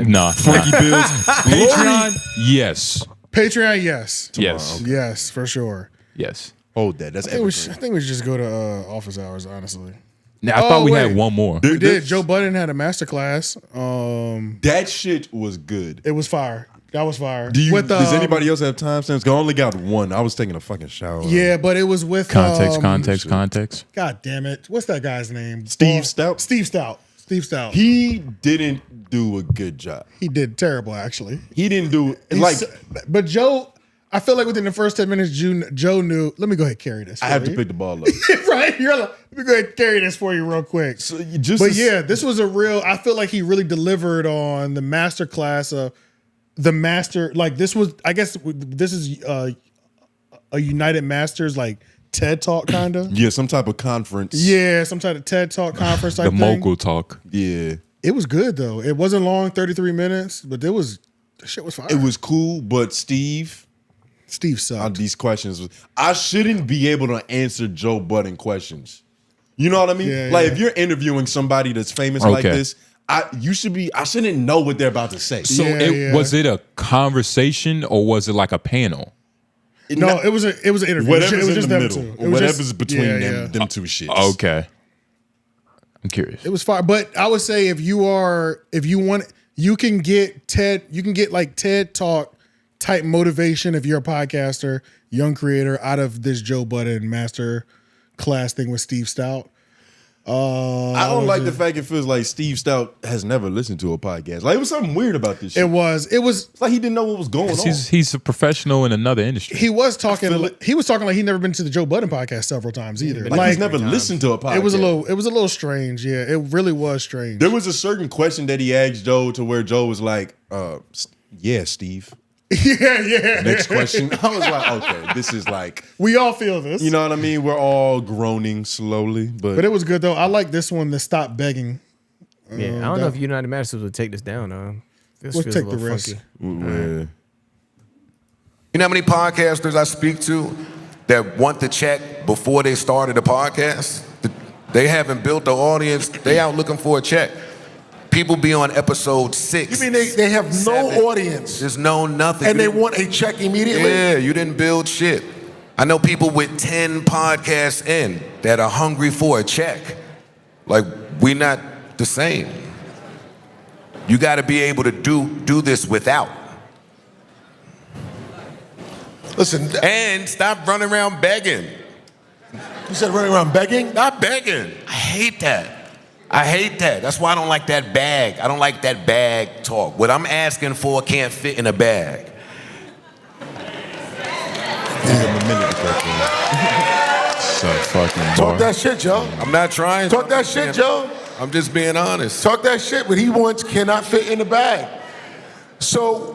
Nah. Frankie Bills. Patreon, yes. Patreon, yes. Yes. Okay. Yes, for sure. Yes. Hold that. That's I think we should just go to office hours, honestly. Now, I thought we had one more. We did. Joe Budden had a masterclass. That shit was good. It was fire. That was fire. Does anybody else have timestamps? I only got one. I was taking a fucking shower. Yeah, but it was with context. God damn it! What's that guy's name? Steve Stout. Steve Stout. He didn't do a good job. He did terrible, actually. He didn't do But Joe, I feel like within the first 10 minutes, Joe knew. Let me go ahead and carry this. I have to pick the ball up. Right? You're like, let me go ahead and carry this for you real quick. So this was a real. I feel like he really delivered on the master class of the master. Like this was. I guess this is a United Masters like TED Talk kind of. Yeah, some type of conference. Yeah, some type of TED Talk conference type the thing. mogul talk. Yeah. It was good though. It wasn't long, 33 minutes, but the shit was fire. It was cool, but Steve sucked. on these questions. I shouldn't be able to answer Joe Budden questions. You know what I mean? Yeah, if you're interviewing somebody that's famous like this, I shouldn't know what they're about to say. So was it a conversation or was it like a panel? No, it was an interview. Whatever's it was in the middle. Or whatever's between them two shits. Okay. I'm curious. It was fine. But I would say if you want, you can get like TED Talk type motivation if you're a podcaster, young creator, out of this Joe Budden master class thing with Steve Stout. I don't like the fact it feels like Steve Stout has never listened to a podcast. Like it was something weird about this shit. It was it's like he didn't know what was going on. He's a professional in another industry. He was talking like he'd never been to the Joe Budden podcast several times either. Like he's never listened to a podcast. It was a little strange. Yeah, it really was strange. There was a certain question that he asked Joe to where Joe was like, yeah, Steve. Yeah. Next question. I was like, okay, this is like we all feel this. You know what I mean? We're all groaning slowly, but it was good though. I like this one, the stop begging. Yeah, I don't know if United Masters would take this down. We'll take the risk. You know how many podcasters I speak to that want to check before they started a podcast? They haven't built the audience. They out looking for a check. People be on episode 6. You mean they have 7. No audience? There's nothing. And they want a check immediately? Yeah, you didn't build shit. I know people with 10 podcasts in that are hungry for a check. Like, we not the same. You got to be able to do this without. Listen. And stop running around begging. You said running around begging? Not begging. I hate that. That's why I don't like that bag. I don't like that bag talk. What I'm asking for can't fit in a bag. So fucking talk that shit, Joe. I'm not trying. Talk that shit, Joe. I'm just being honest. Talk that shit. What he wants cannot fit in the bag. So,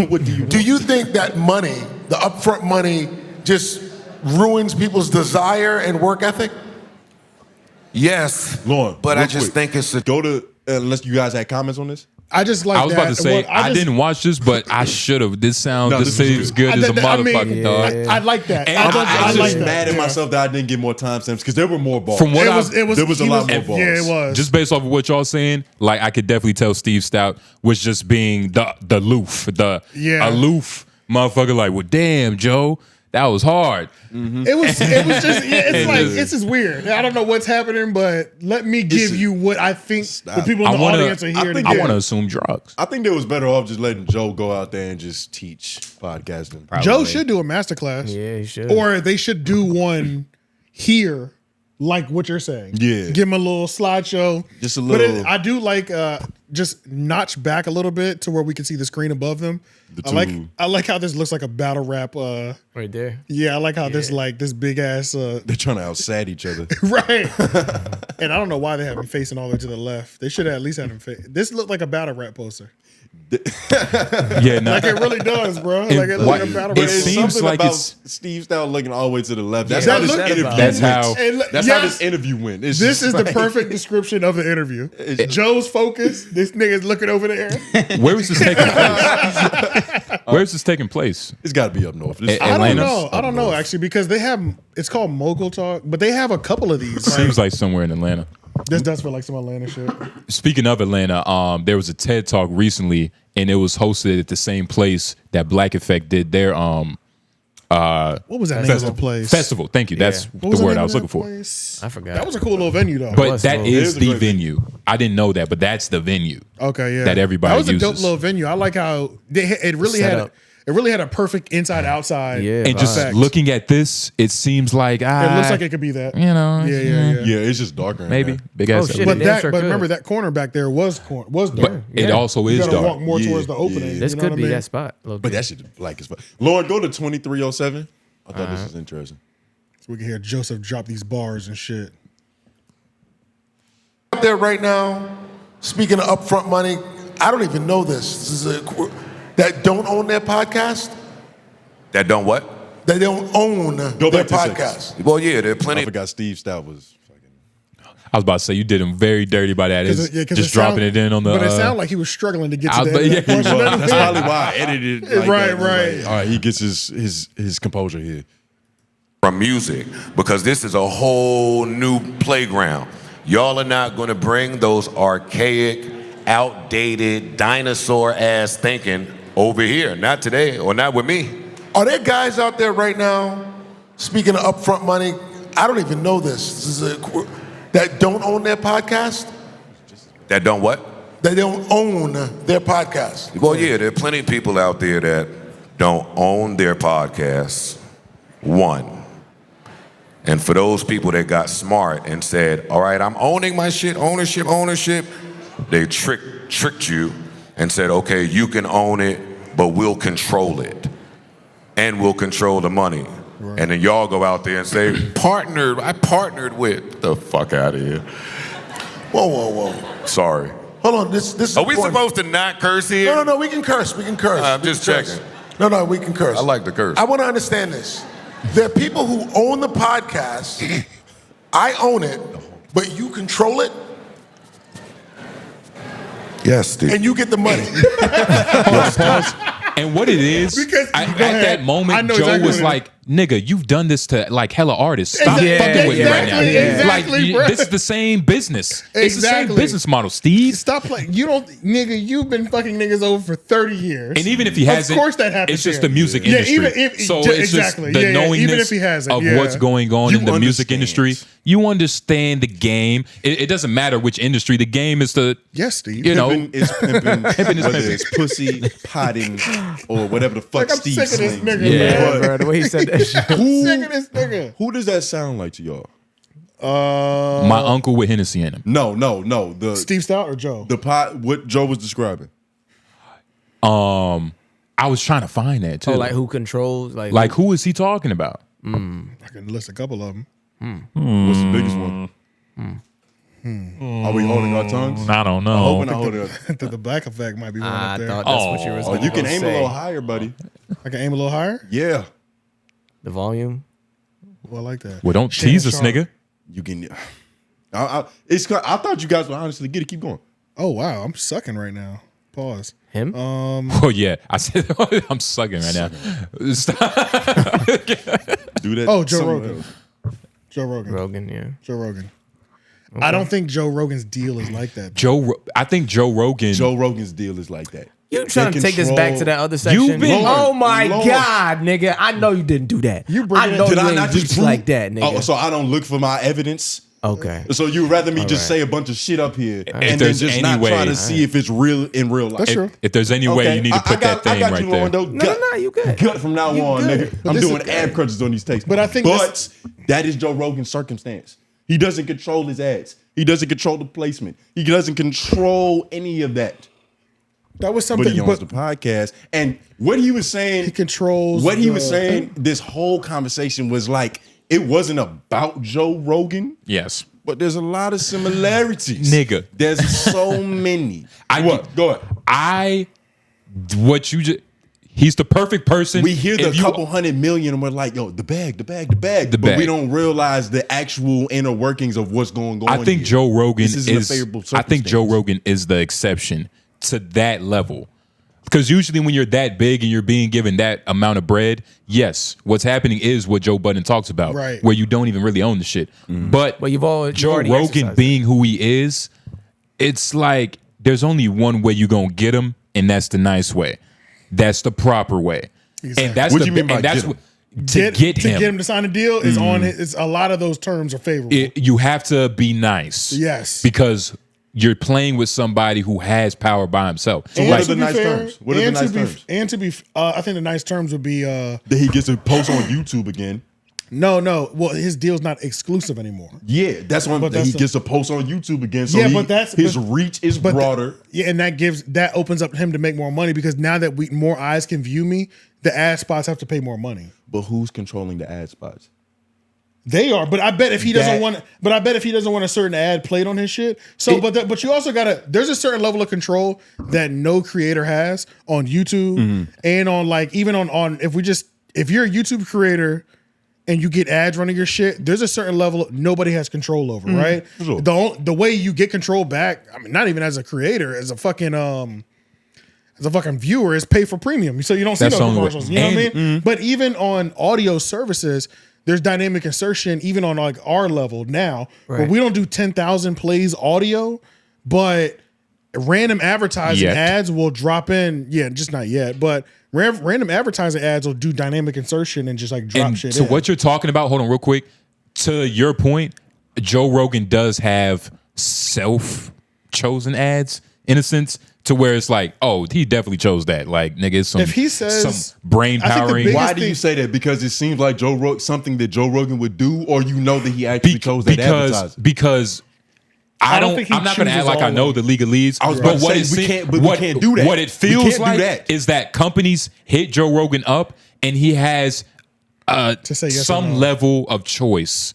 what do you? Do you think that money, the upfront money, just ruins people's desire and work ethic? Yes, Lauren, but I just think it's go to unless you guys had comments on this. I just like. I was about to say I didn't watch this, but I should have. This seems good as a motherfucking dog. I like that. And I was just like mad at myself that I didn't get more timestamps because there were more balls. From what there was a lot more balls. Yeah, it was. Just based off of what y'all saying, like I could definitely tell Steve Stout was just being the aloof motherfucker. Like, well, damn, Joe. That was hard. Mm-hmm. It was just, it's just weird. I don't know what's happening, but let me give you what I think the people in the audience are here to get. I want to assume drugs. I think they was better off just letting Joe go out there and just teach podcasting. Probably. Joe should do a masterclass. Yeah, he should. Or they should do one here, like what you're saying. Yeah. Give him a little slideshow. Just a little. But I do like just notch back a little bit to where we can see the screen above them. I like how this looks like a battle rap. Right there. Yeah, I like how this big ass. They're trying to outside each other. Right. And I don't know why they have him facing all the way to the left. They should have at least had him face. This looked like a battle rap poster. Yeah, no. Like it really does, bro. Like it looks like a battle rap. It seems like it's Steve Stout looking all the way to the left. That's how this interview went. That's how this interview went. This is the perfect description of the interview. Joe's focused. This nigga's looking over there. Where is this taking place? Where is this taking place? It's got to be up north. I don't know actually because they have. It's called Mogul Talk, but they have a couple of these. Seems like somewhere in Atlanta. This does feel like some Atlanta shit. Speaking of Atlanta, there was a TED Talk recently, and it was hosted at the same place that Black Effect did their What was that name of the place? Festival. Thank you. That's the word I was looking for. I forgot. That was a cool little venue though. But that is the venue. I didn't know that, but that's the venue. Okay, yeah. That everybody uses. That was a dope little venue. I like how it really had a perfect inside outside. Yeah, and just looking at this, it seems like it looks like it could be that. You know, Yeah, it's just darker. maybe big ass. shit. But Damn sure remember that corner back there was dark. But it also You is gotta dark. walk more towards the opening. This you know could what be I mean? that spot. But that shit is black as fuck. Lord, go to 2307. I thought this was interesting. So we can hear Joseph drop these bars and shit. Out there right now, speaking of upfront money, I don't even know this. This is that don't own their podcast. That don't what? They don't own Go their back to podcast. Well, yeah, there are I plenty. forgot Steve Stout was fucking. I was about to say you did him very dirty by that. It's Because just dropping it in on the. But it sounded like he was struggling to get to I- the end of that yeah, question. Well, that's probably why I edited it. Like Right, that. right. Like, all right, he gets his composure here. From music, because this is a whole new playground. Y'all are not going to bring those archaic, outdated, dinosaur-ass thinking over here. Not today, or not with me. Are there guys out there right now, speaking of upfront money, I don't even know this. This is that don't own their podcast? That don't what? They don't own their podcast. Well, yeah, there are plenty of people out there that don't own their podcasts. One. And for those people that got smart and said, all right, I'm owning my shit, ownership, they tricked you and said, okay, you can own it, but we'll control it. And we'll control the money. Right. And then y'all go out there and say, I partnered with, the fuck out of here. Whoa. Sorry. Hold on, this is Are we important. supposed to not curse here? No, we can curse. We can curse. I'm We just can curse. checking. No, we can curse. I like the curse. I want to understand this. There are people who own the podcast. I own it, but you control it, Yes, Steve. and you get the money. And what it is, Because- at go ahead. that I moment, know Joe exactly was what it like, "Nigga, you've done this to like hella artists. Stop Exactly, fucking with me right now. exactly, bro. This is the same business. It's the same Exactly. business model, Steve." Stop playing. You don't, nigga. You've been fucking niggas over for 30 years. And even if he hasn't, of course that happens. it's just here. the music Yeah, industry. even if so ju- it's exactly. just the Yeah, knowingness even if he hasn't, of yeah. what's going on You in the music understand. industry. You understand the game. It doesn't matter which industry. The game is the Yes, Steve. you know. Pimpin' is pimping, is whether pimping. it's pussy, potting, or whatever the fuck Like, I'm Steve sick of this slings. nigga, Yeah, man. bro. The way he said that shit. Sick of this nigga. Who does that sound like to y'all? My uncle with Hennessy in him. No. The Steve Stout or Joe? the pot. What Joe was describing. I was trying to find that too. Oh, like who controls? Like who is he talking about? I can list a couple of them. What's the biggest one? Are we holding our tongues? I don't I'm know. hoping I hold it. The Black Effect might be one I up there. thought that's what you were Oh, going you can to aim say. a little higher, buddy. I can aim a little higher. Yeah, The volume. Well, I like that. Well, don't Shannon tease us, Sharp. nigga. you can. I thought you guys would honestly get it. Keep going. Oh wow, I'm sucking right now. Pause. Him? Oh yeah, I said I'm sucking right now. Stop. Do that. Oh, Joe somewhere Rogan. else. Joe Rogan. Rogan, yeah. Joe Rogan. I don't think Joe Rogan's deal is like that. I think Joe Rogan. Joe Rogan's deal is like that. You trying to take this back to that other section? You've been- oh my Lord. God, nigga. I know you didn't do that. You bring I it- know Did you I ain't not just reach prove like that, nigga. Oh, so I don't look for my evidence. Okay. So you'd rather me just right. say a bunch of shit up here and then there's just any not way- try to see if it's real in real life. That's true. If there's any way you need to put that thing I got right you, there. Londo. No, you good. Gut from now on, good. nigga. But I'm this doing is- ab crunches on these takes. But I think that is Joe Rogan's circumstance. He doesn't control his ads. He doesn't control the placement. He doesn't control any of that. That was But something. he owns the podcast. And what he was saying, he controls. what he was the- saying, this whole conversation was like, it wasn't about Joe Rogan, Yes. but there's a lot of similarities. Nigga. There's so many. What? Go ahead. He's the perfect person. We hear the If you- couple 100 million and we're like, yo, the bag. The But bag. we don't realize the actual inner workings of what's going on. I think here. Joe Rogan This isn't a is. favorable I think Joe circumstance. Rogan is the exception to that level. Because usually when you're that big and you're being given that amount of bread, yes, what's happening is what Joe Budden talks about, Right. where you don't even really own the shit. But Well, you Joe already Rogan exercised being who he is, it's like there's only one way you're going to get him, and that's the nice way. That's the proper way. Exactly. And that's What the do you mean by and that's get him? what, to get him. to sign a deal is on it. It's a lot of those terms are favorable. You have to be nice. Yes. Because you're playing with somebody who has power by himself. So what are the nice terms? What are the nice terms? And to be, I think the nice terms would be That he gets to post on YouTube again. no. Well, his deal's not exclusive anymore. Yeah, that's one. But That he that's gets to post on YouTube again. So Yeah, but that's- his but- reach is But broader. yeah, and that opens up him to make more money because now that more eyes can view me, the ad spots have to pay more money. But who's controlling the ad spots? They are, but I bet if he doesn't That- want, but I bet if he doesn't want a certain ad played on his shit. So, but you also gotta. There's a certain level of control that no creator has on YouTube and on like even on if you're a YouTube creator and you get ads running your shit, there's a certain level nobody has control over, right? Sure. The way you get control back, I mean, not even as a creator, as a fucking viewer, is pay for premium, so you don't see That's no the only way. commercials. You know what I mean? But even on audio services, there's dynamic insertion, even on like our level now, where Right. we don't do 10,000 plays audio, but random advertising Yet. ads will drop in. Yeah, just not yet, but random advertising ads will do dynamic insertion and just like drop And shit so in. what you're talking about, hold on real quick. To your point, Joe Rogan does have self-chosen ads in a sense, to where it's like, oh, he definitely chose that. Like, nigga, it's some, If he says- some brain I think the powering. biggest Why do you thing- say that? Because it seems like something that Joe Rogan would do, or you know that he actually chose that advertising. Because I I don't don't. think he I'm not going to act chooses like I know all the legalese. I was about to say, we se- can't- but we can't do that. What it We feels can't do like that. is that companies hit Joe Rogan up, and he has To say yes or some no. level of choice.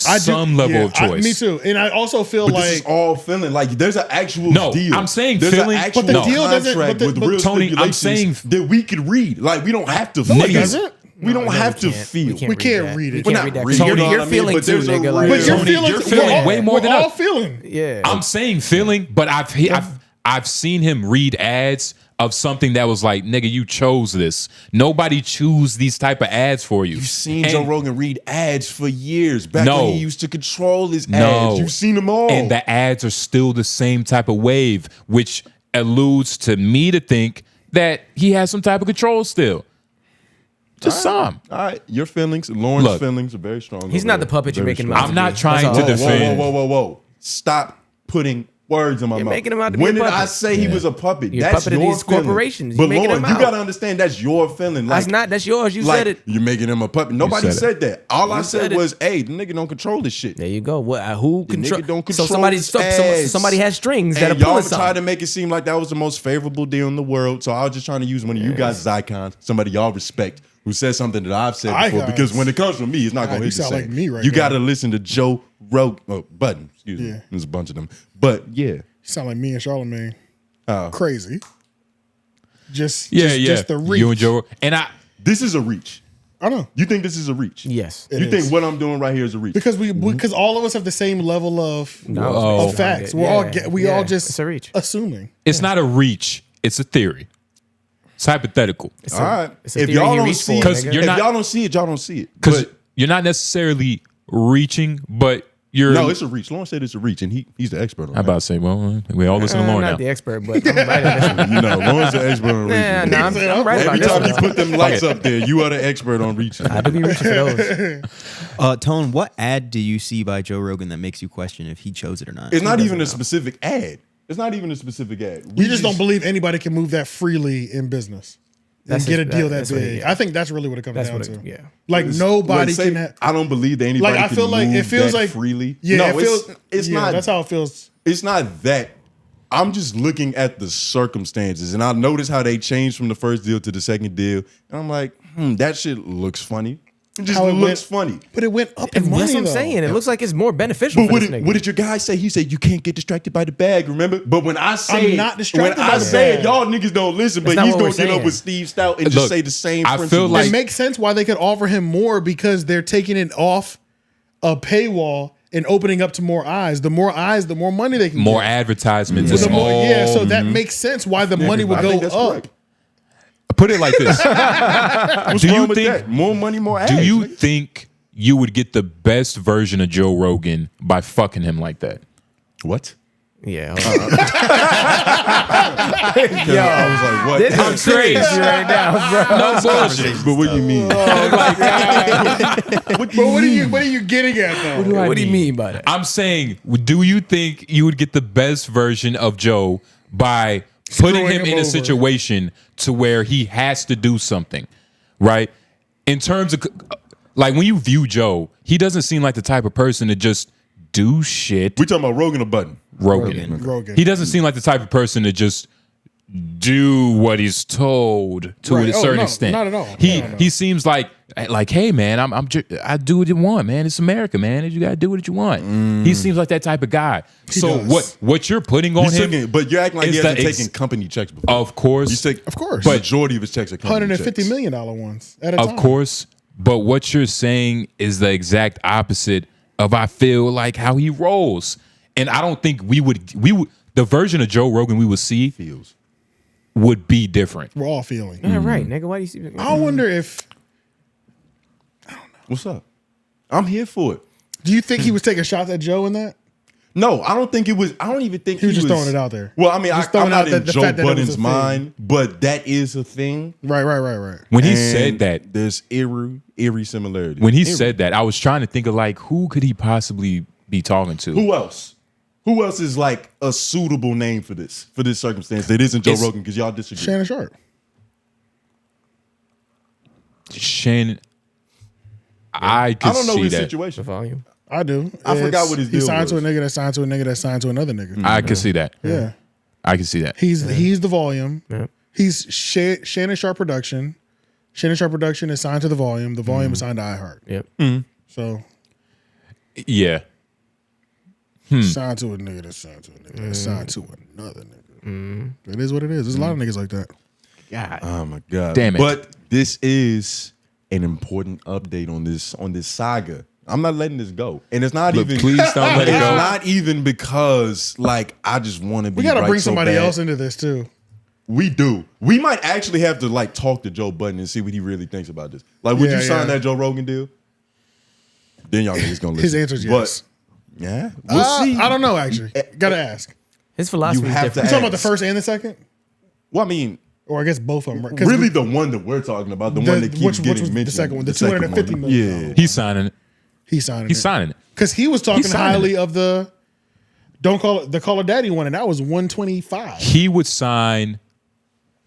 I do- Some level yeah, of choice. me too, and I also feel But like this is all feeling like there's an actual No, deal. I'm saying there's feeling- an actual but the deal doesn't- contract but with but real Tony, I'm stipulations saying- that we could read. Like we don't have to. it feel. doesn't. We don't No, have we to can't. feel. We can't read it. We We're can't not read that. reading, You're, you know you're what I mean? feeling But too, there's a nigga. real- Like, But Tony, you're feeling way more than we're all us. feeling. yeah. I'm saying feeling, but I've seen him read ads of something that was like, nigga, you chose this. Nobody choose these type of ads for you. You've seen And- Joe Rogan read ads for years. Back No. when he used to control his No. ads. You've seen them all. And the ads are still the same type of wave, which alludes to me to think that he has some type of control still. Just some. all right, your feelings, Lauren's Look, feelings are very strong. He's over not there. the puppet you're Very making him strong. out I'm not be. trying That's to all. defend. Whoa. Stop putting words in my You're mouth. making him out to be when a did I puppet. say he was a puppet? You're That's puppeting your these feeling. corporations. But You're making Lauren, them you out. gotta understand that's your feeling. Like, That's not. That's yours. You like, said it. You're making him a puppet. Nobody said said that. All I said said it. was, hey, the nigga don't control this shit. There you go. What? Who The control? nigga don't So control somebody. his So ads. somebody has strings that are And y'all pulling tried something. to make it seem like that was the most favorable deal in the world. So I was just trying to use one of you guys' icons, somebody y'all respect, who said something that I've said before. Icons. Because when it comes from me, it's not going to You hit the sound same. like me right You now. got to listen to Joe Rogan, Budden. Excuse me. Yeah. There's a bunch of them. But yeah, You sound like me and Charlamagne. Oh. Crazy. Just Yeah, just the reach. You and Joe. And this is a reach. I know. You think this is a reach? Yes. It You is. think what I'm doing right here is a reach? because because all of us have the same level of Whoa. facts. We're all just It's a reach. assuming. it's not a reach, it's a theory. It's hypothetical. All right. it's a If theory y'all you don't reach see, for, if nigga. You're not- y'all don't see it, y'all don't see it. Because But you're not necessarily reaching, but you're. no, it's a reach. Lauren said it's a reach, and he's the expert on I'm that. about to say, well, we all listen to I'm Lauren not now. the expert, but I'm right on this one. You know, Lauren's the expert on reaching. Nah, I'm right Every about time this you one. put them lights up there, you are the expert on reaching. I do be reaching for those. Tone, what ad do you see by Joe Rogan that makes you question if he chose it or not? It's not even a specific ad. It's not even a specific ad. We just don't believe anybody can move that freely in business and That's get a it. deal that That's what it- big. yeah. I think that's really what it comes That's down what to. it- yeah. Like nobody can have. I don't believe that anybody Like I can feel like move it feels that like freely. Yeah, no, it feels. it's yeah, not. That's how it feels. It's not that. I'm just looking at the circumstances, and I notice how they changed from the first deal to the second deal, and I'm like, that shit looks funny. It just How it looks went- funny. But it went up in That's money. what I'm though. saying. It looks like it's more beneficial But for what this did, nigga. what did your guy say? He said you can't get distracted by the bag. Remember? But when I say I'm not distracted when by I the say bag. it, y'all niggas don't listen. That's But not he's what gonna we're get up saying. with Steve Stout and Look, just say the same. I feel principles. like- It makes sense why they could offer him more because they're taking it off a paywall and opening up to more eyes. The more eyes, the more money they can More get. advertisements. The It's more, all- so that makes sense why the money would I go think that's up. correct. Put it like this. What's Do you wrong with think- that? More money, more ads? Do you nigga. think you would get the best version of Joe Rogan by fucking him like that? What? Yeah. I was like, what? This I'm is crazy serious. right now, bro. No bullshit. But what do you mean? But what are you getting at though? What do you mean by that? I'm saying, do you think you would get the best version of Joe by putting Screwing him him in a over. situation to where he has to do something, right? In terms of, like, when you view Joe, he doesn't seem like the type of person to just do shit. We talking about Rogan or Budden? Rogan. He doesn't seem like the type of person to just do what he's told to Right. a certain No, extent. not at all. He No. he seems like, hey man, I do what you want, man. It's America, man. You gotta do what you want. He seems like that type of guy. So does. what you're putting on He's him? taking, but you're acting like is he the hasn't ex- taken company checks before. Of course, He's taking, Of course. but majority of his checks are company $150 checks. million ones at a time. of course. But what you're saying is the exact opposite of I feel like how he rolls. And I don't think we would the version of Joe Rogan we would see Feels. would be different. We're all feeling. Yeah, right, nigga. Why do you see? I wonder if. What's up? I'm here for it. Do you think he was taking shots at Joe in that? No, I don't think it was. I don't even think He was just throwing it out there. Well, I mean, Just I'm throwing not out in the Joe fact that it was a Budden's thing. mind, but that is a thing. Right. When he And said that, there's eerie similarity. when he said that, I was trying to think of like who could he possibly be talking to? Who else? Who else is like a suitable name for this circumstance that isn't Joe It's- Rogan? Because y'all disagree. Shannon Sharp. Shannon. I could I don't know see his that. The situation. volume. I do. I forgot what his He deal signed to a was. nigga that signed to a nigga that signed to another nigga. I could see that. Yeah. I can see that. He's the volume. Yeah. He's Shannon Sharp Production. Shannon Sharp Production is signed to the volume. The volume is signed to iHeart. Yep. So Yeah. signed to a nigga that signed to a nigga that signed to another nigga. It is what it is. There's a lot of niggas like that. God. Oh my god! Damn it. But this is an important update on this saga. I'm not letting this go, and it's not Look, even. please don't let it it's go. not even because like I just want to be. We got to right bring so somebody bad. else into this too. We do. We might actually have to like talk to Joe Budden and see what he really thinks about this. Like, would Yeah, you sign yeah. that Joe Rogan deal? Then y'all niggas gonna listen. His answer is yes. But, yeah, we'll see. I don't know actually. Got to ask. His philosophy You is have to different. You talking about the ask. first and the second, Well, I mean, or I guess both of them? Right? 'Cause really, the one that we're talking about, the one that keeps which getting was mentioned, the second one, the second $250 one. million. Yeah, He's signing it. He's signing. He's signing it. because he was talking He's signing highly it. of the don't call it the Call of Daddy one, and that was 125. He would sign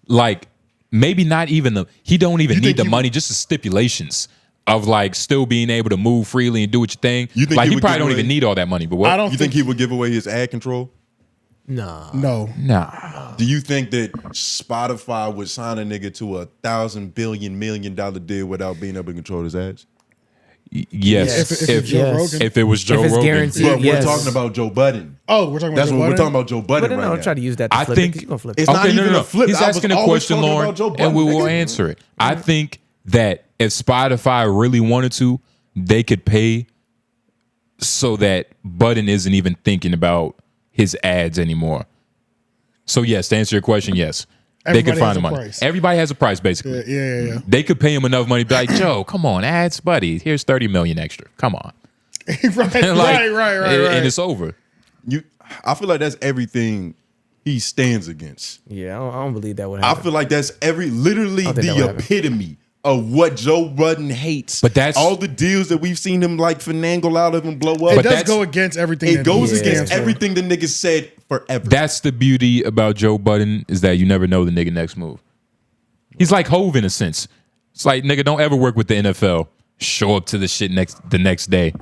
like maybe not even he don't even You need think the he money, just the stipulations of like still being able to move freely and do what you think. You think like he he would probably give don't away- even need all that money. But what? I don't you think he would give away his ad control? Nah. No, Nah. Do you think that Spotify would sign a nigga to $1,000 billion deal without being able to control his ads? Yes. If it's Joe Yes. Rogan. If it was Joe If it's Rogan. guaranteed. But Yes. we're talking about Joe Budden. Oh, we're talking about That's Joe what we're Budden? talking about. Joe Budden But no, right no, now. try to use that to I flip it, think 'cause you gonna flip it. It's okay, not even a flip. He's I was asking a always question, talking Lauren, about Joe and we Budden, will nigga. answer it. I think that if Spotify really wanted to, they could pay so that Budden isn't even thinking about his ads anymore. So yes, to answer your question, yes. They could Everybody find has the a money. price. Everybody has a price, basically. Yeah. They could pay him enough money to be like, Joe, come on, ads, buddy. Here's 30 million extra. Come on. right, Like, right. And it's over. I feel like that's everything he stands against. Yeah, I don't believe that would I happen. feel like that's literally I don't think that the would happen. epitome of what Joe Budden hates. But that's- all the deals that we've seen him like finagle out of and blow up. It But does that's- go against everything. it that goes he against stands for. everything the nigga said forever. That's the beauty about Joe Budden is that you never know the nigga next move. He's like Hove in a sense. It's like, nigga, don't ever work with the NFL. Show up to the shit the next day.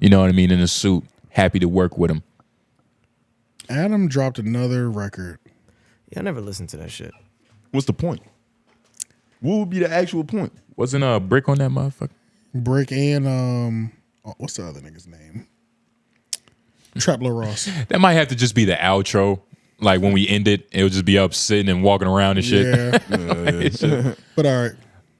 You know what I mean? In a suit. Happy to work with him. Adam dropped another record. Yeah, I never listened to that shit. What's the point? What would be the actual point? Wasn't a brick on that motherfucker? Brick and what's the other nigga's name? Traplo Ross. That might have to just be the outro. Like when we end it, it'll just be up sitting and walking around and shit. Yeah. But all right.